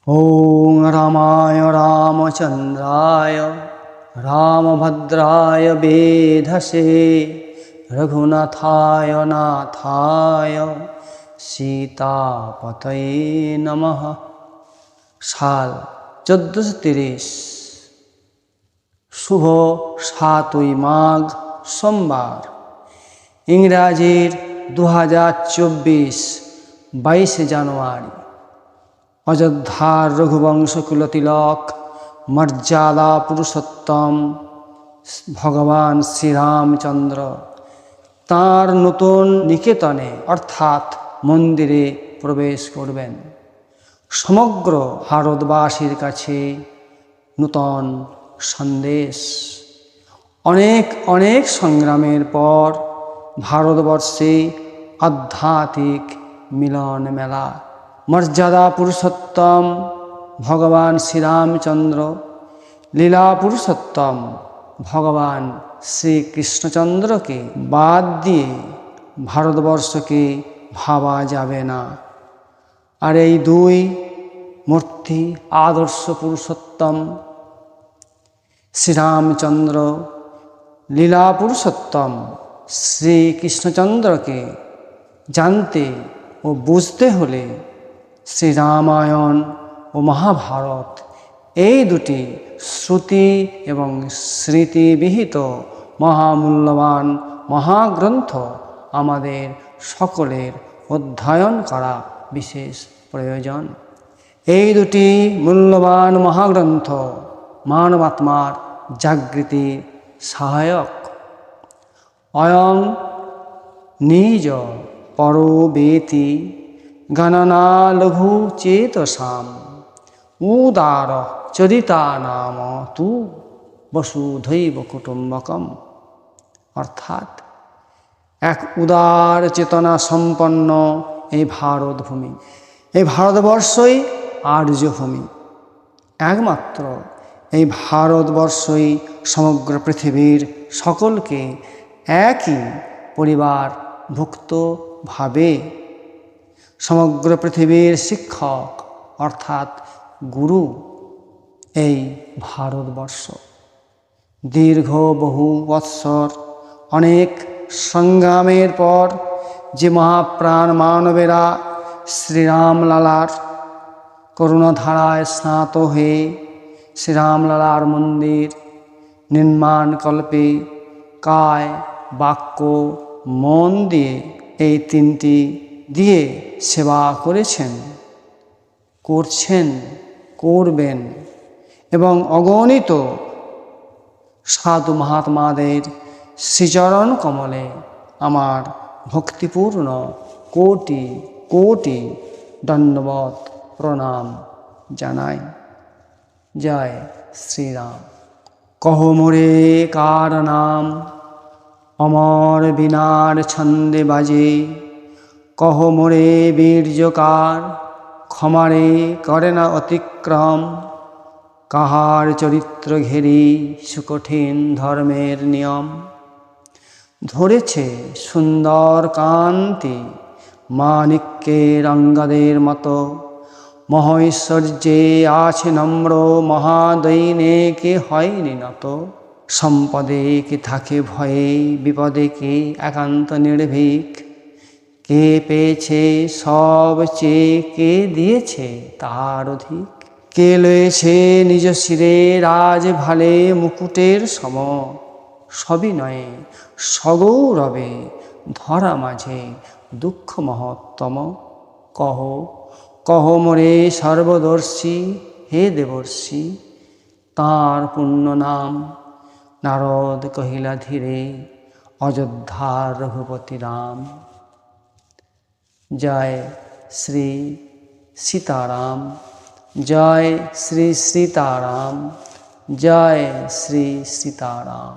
ॐ रामाय रामचन्द्राय रामभद्राय वेधसे रघुनाथाय नाथाय सीतापतये नमः। साल 1430 शुभ 7ই মাঘ সোমবার, ইংরাজির 2024 22 জানুয়ারি। অযোধ্যার রঘুবংশ কুলতিলক মর্যাদা পুরুষোত্তম ভগবান শ্রীরামচন্দ্র তাঁর নতুন নিকেতনে অর্থাৎ মন্দিরে প্রবেশ করবেন। সমগ্র ভারতবাসীর কাছে নূতন সন্দেশ। অনেক অনেক সংগ্রামের পর ভারতবর্ষে আধ্যাত্মিক মিলন মেলা। মর্যাদা পুরুষোত্তম ভগবান শ্রীরামচন্দ্র, লীলা পুরুষোত্তম ভগবান শ্রীকৃষ্ণচন্দ্রকে বাদ দিয়ে ভারতবর্ষকে ভাবা যাবে না। আর এই দুই মূর্তি আদর্শ পুরুষোত্তম শ্রীরামচন্দ্র, লীলা পুরুষোত্তম শ্রীকৃষ্ণচন্দ্রকে জানতে ও বুঝতে হলে শ্রীরামায়ণ ও মহাভারত এই দুটি শ্রুতি এবং স্মৃতিবিহিত মহামূল্যবান মহাগ্রন্থ আমাদের সকলের অধ্যয়ন করা বিশেষ প্রয়োজন। এই দুটি মূল্যবান মহাগ্রন্থ মানবাত্মার জাগৃতি সহায়ক। অয়ং নিজ পরবেতি গণনা লঘু চেতসাম উদার চরিতা নাম তু বসুধৈব কুটুম্বকম। অর্থাৎ এক উদার চেতনা সম্পন্ন এই ভারতভূমি, এই ভারতবর্ষই আর্যভূমি। একমাত্র এই ভারতবর্ষই সমগ্র পৃথিবীর সকলকে একই পরিবারভুক্ত ভাবে। সমগ্র পৃথিবীর শিক্ষক অর্থাৎ গুরু এই ভারতবর্ষ। দীর্ঘ বহু বৎসর অনেক সংগ্রামের পর যে মহাপ্রাণ মানবেরা শ্রীরামলালার করুণাধারায় স্নাত হয়ে শ্রীরামলালার মন্দির নির্মাণকল্পে কায় বাক্য মন দিয়ে এই তিনটি দিয়ে সেবা করেছেন, করছেন, করবেন এবং অগণিত সাধু মহাত্মাদের শ্রীচরণ কমলে আমার ভক্তিপূর্ণ কোটি কোটি দণ্ডবত প্রণাম জানাই। জয় শ্রীরাম। কহ মোরে কার নাম অমর বিনার ছন্দে বাজে, কহ মোরে বীর্যকার ক্ষমারে করে না অতিক্রম, কাহার চরিত্র ঘেরি সুকঠিন ধর্মের নিয়ম। ধরেছে সুন্দর কান্তি মাণিক্যের অঙ্গদের মতো, মহৈশ্বর্যে আছে নম্র মহাদৈনে কে হয়নি নত। সম্পদে কে থাকে ভয়ে বিপদে কে একান্ত নির্ভীক, কে পেয়েছে সব চেয়ে কে দিয়েছে তার অধিক। কে লয়েছে নিজ শিরে রাজ ভালে মুকুটের সম, সবই নয় সগৌরবে ধরা মাঝে দুঃখ মহত্তম। কহ কহ মোরে সর্বদর্শী হে দেবর্ষি, তাঁর পুণ্য নাম। নারদ কহিলা ধীরে অযোধ্যার রঘুপতি রাম। জয় শ্রী সীতারাম, জয় শ্রী সীতারাম, জয় শ্রী সীতারাম।